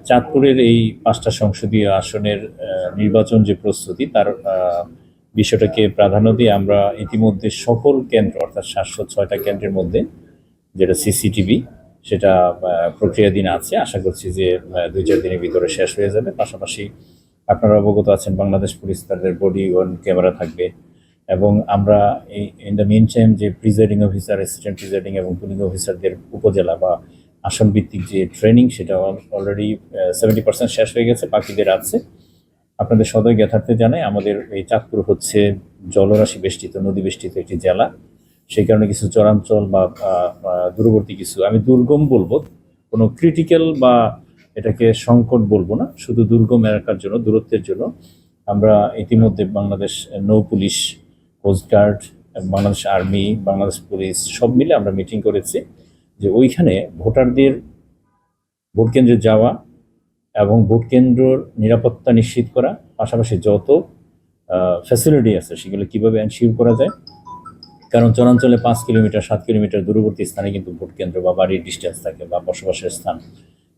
চাঁদপুরের এই ৫টা সংসদীয় আসনের নির্বাচন যে প্রস্তুতি তার বিষয়টাকে প্রাধান্য দিয়ে আমরা ইতিমধ্যে সকল কেন্দ্র অর্থাৎ ৭০৬টা কেন্দ্রের মধ্যে যেটা সিসিটিভি সেটা প্রক্রিয়াধীন আছে। আশা করছি যে ২-৪ দিনের ভিতরে শেষ হয়ে যাবে। পাশাপাশি আপনারা অবগত আছেন বাংলাদেশ পুলিশ তাদের বডি ওয়ার্ন ক্যামেরা থাকবে এবং আমরা এই ইন দ্য মিন টাইম যে প্রিজাইডিং অফিসার, অ্যাসিস্ট্যান্ট প্রিজাইডিং এবং পুলিং অফিসারদের উপজেলা বা আসন ভিত্তিক যে ট্রেনিং সেটা অলরেডি 70% শেষ হয়ে গেছে, বাকিদের আছে। আপনাদের সদয় জ্ঞাতার্থে জানাই আমাদের এই চাঁদপুর হচ্ছে জলরাশি বেষ্টিত, নদী বেষ্টিত একটি জেলা। সেই কারণে কিছু চরাঞ্চল বা দূরবর্তী কিছু, আমি দুর্গম বলবো, কোনো ক্রিটিক্যাল বা এটাকে সংকট বলবো না, শুধু দুর্গম এলাকার জন্য, দূরত্বের জন্য আমরা ইতিমধ্যে বাংলাদেশ নৌ police, coast guard, Bangladesh army, Bangladesh police সব মিলে আমরা মিটিং করেছি যে ওইখানে ভোটারদের ভোট কেন্দ্রে যাওয়া এবং ভোট কেন্দ্রর নিরাপত্তা নিশ্চিত করা, পাশাপাশি যত ফ্যাসিলিটি আছে সেগুলো কীভাবে এনশিওর করা যায়। কারণ চরাঞ্চলে ৫ কিলোমিটার ৭ কিলোমিটার দূরবর্তী স্থানে কিন্তু ভোট কেন্দ্র বা বাড়ির ডিস্টেন্স থাকে বা বসবাসের স্থান,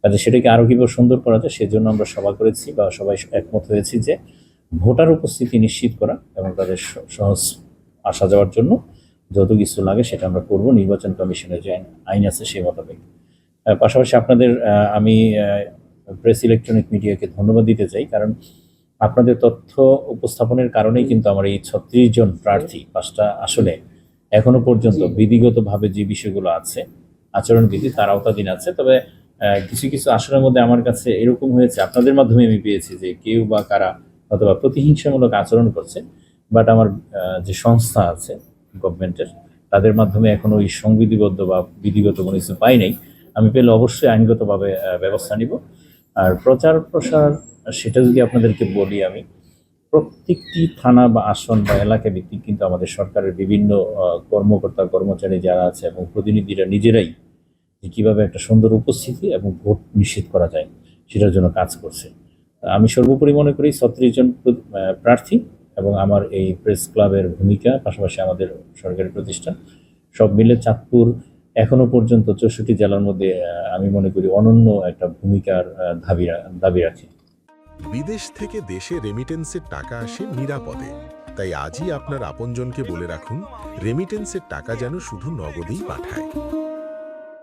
কাজে সেটাকে আরও কীভাবে সুন্দর করা যায় সেজন্য আমরা সভা করেছি বা সবাই একমত হয়েছি যে ভোটার উপস্থিতি নিশ্চিত করা এবং তাদের সহজ আসা যাওয়ার জন্য যত কিছু লাগে সেটা আমরা করব নির্বাচন কমিশনের যে আইন আছে সেই মোতাবেক। পাশাপাশি আপনাদের আমি প্রেস ইলেকট্রনিক মিডিয়াকে ধন্যবাদ দিতে চাই, কারণ আপনাদের তথ্য উপস্থাপনের কারণেই কিন্তু আমার এই ৩৬ জন প্রার্থী ৫টা আসলে এখনো পর্যন্ত বিধিগতভাবে যে বিষয়গুলো আছে আচরণবিধি তার আওতাধীন আছে। তবে কিছু কিছু আসনের মধ্যে আমার কাছে এরকম হয়েছে, আপনাদের মাধ্যমে আমি পেয়েছি যে কেউ বা কারা অথবা প্রতিহিংসামূলক আচরণ করছে, বাট আমার যে সংস্থা আছে গভর্নমেন্টের তাদের মাধ্যমে এখনো ওই সংবিধিবদ্ধ বা বিধিগত কোনো কিছু পাই নাই। আমি পেলে অবশ্যই আইনগতভাবে ব্যবস্থা নিব। আর প্রচার প্রসার সেটা যদি আপনাদেরকে বলি, আমি প্রত্যেকটি থানা বা আসন বা এলাকা ভিত্তিক কিন্তু আমাদের সরকারের বিভিন্ন কর্মকর্তা কর্মচারী যারা আছে এবং প্রতিনিধিরা নিজেরাই যে কীভাবে একটা সুন্দর উপস্থিতি এবং ভোট নিশ্চিত করা যায় সেটার জন্য কাজ করছে। আমি সর্বোপরি মনে করি ৩৬ জন প্রার্থী এবং আমার এই প্রেস ক্লাবের ভূমিকা, পাশাপাশি আমাদের সরকারি প্রতিষ্ঠান সব মিলে চাঁদপুর এখনো পর্যন্ত ৬৪ জেলার মধ্যে আমি মনে করি অনন্য একটা ভূমিকার দাবি রাখে। বিদেশ থেকে দেশে রেমিটেন্সের টাকা আসে নিরাপদে, তাই আজই আপনার আপনজনকে বলে রাখুন রেমিটেন্সের টাকা যেন শুধু নগদেই পাঠায়।